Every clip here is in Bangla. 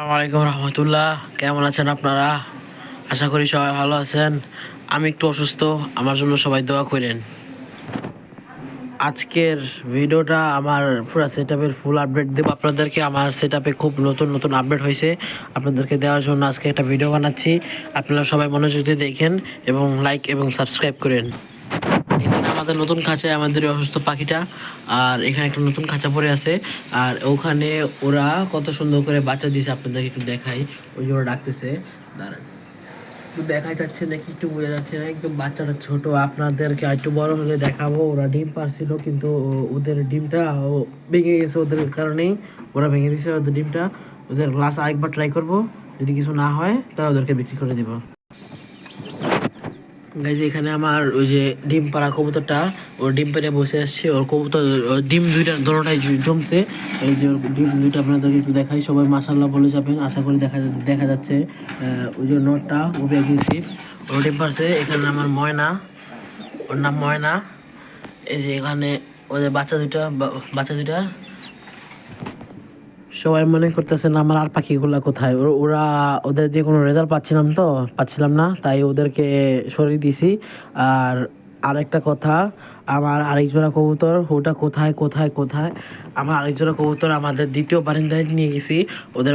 আসসালামু আলাইকুম রহমতুল্লাহ। কেমন আছেন আপনারা? আশা করি সবাই ভালো আছেন। আমি একটু অসুস্থ, আমার জন্য সবাই দোয়া করেন। আজকের ভিডিওটা আমার পুরো সেটআপের ফুল আপডেট দেব আপনাদেরকে। আমার সেটআপে খুব নতুন নতুন আপডেট হয়েছে, আপনাদেরকে দেওয়ার জন্য আজকে একটা ভিডিও বানাচ্ছি। আপনারা সবাই মনোযোগ দিয়ে দেখেন এবং লাইক এবং সাবস্ক্রাইব করেন। এখানে আমাদের নতুন খাঁচায় আমাদের অসুস্থ পাখিটা, আর এখানে একটা নতুন খাঁচা পড়ে আছে। আর ওখানে ওরা কত সুন্দর করে বাচ্চা দিয়েছে, আপনাদেরকে একটু দেখাই। ওই যে ওরা ডাকতেছে, দাঁড়ান, একটু দেখা যাচ্ছে নাকি একটু বোঝা যাচ্ছে না, একদম বাচ্চাটা ছোট। আপনাদেরকে একটু বড় হলে দেখাবো। ওরা ডিম পারছিল, কিন্তু ওদের ডিমটা ভেঙে গেছে, ওদের কারণেই ওরা ভেঙে দিয়েছে ওদের ডিমটা। ওদের গ্লাস আরেকবার ট্রাই করব, যদি কিছু না হয় তাহলে ওদেরকে বিক্রি করে দিব। গাইজ, এখানে আমার ওই যে ডিম পাড়া কবুতরটা, ওর ডিম পেড়ে বসে আসছে। ওর কবুতর ডিম দুইটা দোনোটাই জমছে। এই যে ওর ডিম দুইটা আপনাদেরকে একটু দেখাই, সবাই মাশাআল্লাহ বলে যাবেন। আশা করি দেখা যাচ্ছে। ওই যে নটটা ও অ্যাগ্রেসিভ, ওর ডিম পারছে। এখানে আমার ময়না, ওর নাম ময়না। এই যে এখানে ওদের বাচ্চা দুইটা সবাই মনে করতেছেন আমার আর পাখিগুলা কোথায়। ওরা ওদের দিয়ে কোনো রেজাল্ট পাচ্ছিলাম না, তাই ওদেরকে সরিয়ে দিছি। আর আরেকটা কথা, আমার আরেক জোড়া কবুতর ওটা কোথায় কোথায় কোথায় আমার আরেক জোড়া কবুতর আমাদের দ্বিতীয় বারিন্দায় নিয়ে গেছি।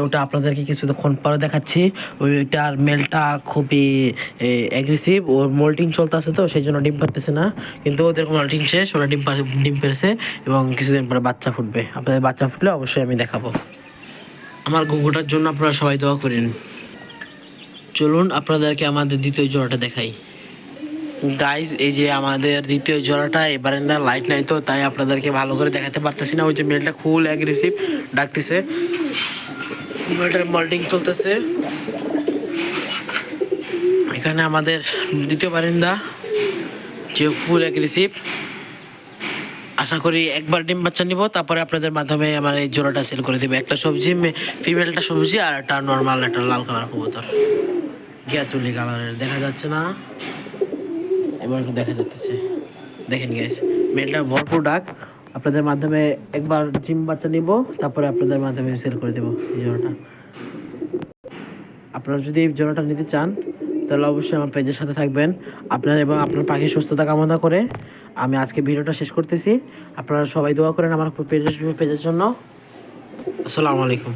ওটা আপনাদেরকে কিছুক্ষণ পরে দেখাচ্ছি। ওইটার মেলটা খুবই অ্যাগ্রেসিভ, ওর মোল্টিং চলতেছে, তো সেই জন্য ডিম পারতেছে না। কিন্তু ওদের মোল্টিং শেষ, ওরা ডিম পেরেছে এবং কিছুদিন পরে বাচ্চা ফুটবে। আপনাদের বাচ্চা ফুটলে অবশ্যই আমি দেখাবো। আমার ঘুঘুটার জন্য আপনারা সবাই দোয়া করেন। চলুন আপনাদেরকে আমাদের দ্বিতীয় জোড়াটা দেখাই। গাইজ, এই যে আমাদের দ্বিতীয় জোড়াটা, এই বারান্দার লাইট নাই, তো তাই আপনাদেরকে ভালো করে দেখাতে পারতেছি না। ওই যে মেলটা ফুল অ্যাগ্রেসিভ ডাকতেছে, মেলটার মল্টিং চলতেছে। এখানে আমাদের দ্বিতীয় বারিন্দা যে ফুল অ্যাগ্রেসিভ। আশা করি একবার ডিম বাচ্চা নিব, তারপরে আপনাদের মাধ্যমে আমার এই জোড়াটা সেল করে দেবে। একটা সবজি, ফিমেলটা সবজি, আর একটা নর্মাল একটা লাল কালার কবুতর, গ্যাসুলি কালারের। দেখা যাচ্ছে না? এবার দেখা যাচ্ছে, দেখেন গ্যাস। মেলটা ভরপুর ডাক। আপনাদের মাধ্যমে একবার ডিম বাচ্চা নিব, তারপরে আপনাদের মাধ্যমে সেল করে দেবো এই জোড়াটা। আপনারা যদি এই জোড়াটা নিতে চান তাহলে অবশ্যই আমার পেজের সাথে থাকবেন। আপনার এবং আপনার পাখির সুস্থতা কামনা করে আমি আজকে ভিডিওটা শেষ করতেছি। আপনারা সবাই দোয়া করেন আমার পেজের জন্য। আসসালামু আলাইকুম।